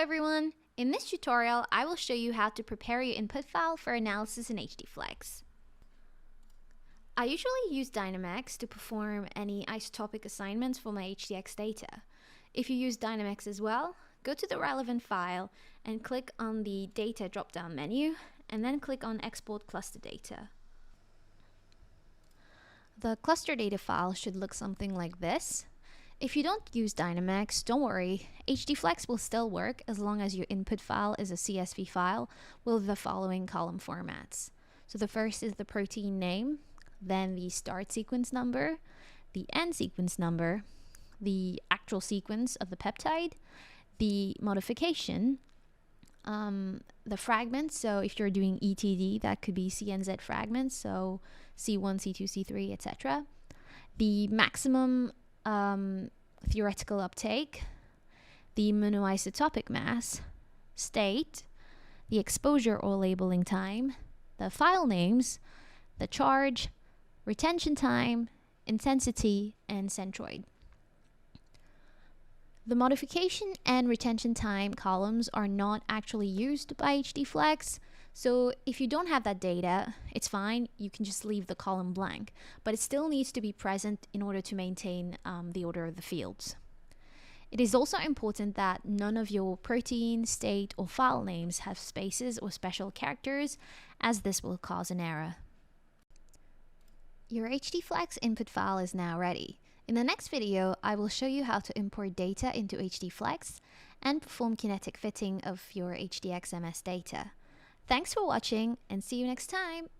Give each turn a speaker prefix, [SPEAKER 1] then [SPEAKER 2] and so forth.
[SPEAKER 1] everyone! In this tutorial, I will show you how to prepare your input file for analysis in HDfleX. I usually use Dynamax to perform any isotopic assignments for my HDX data. If you use Dynamax as well, go to the relevant file and click on the Data drop-down menu, and then click on Export Cluster Data. The cluster data file should look something like this. If you don't use Dynamax, don't worry, HDfleX will still work as long as your input file is a CSV file with the following column formats. So the first is the protein name, then the start sequence number, the end sequence number, the actual sequence of the peptide, the modification, the fragments, so if you're doing ETD, that could be CNZ fragments, so C1, C2, C3, etc. The maximum theoretical uptake, the monoisotopic mass, state, the exposure or labeling time, the file names, the charge, retention time, intensity, and centroid. The modification and retention time columns are not actually used by HDfleX, so if you don't have that data, it's fine, you can just leave the column blank, but it still needs to be present in order to maintain the order of the fields. It is also important that none of your protein, state, or file names have spaces or special characters, as this will cause an error. Your HDfleX input file is now ready. In the next video, I will show you how to import data into HDfleX and perform kinetic fitting of your HDXMS data. Thanks for watching, and see you next time!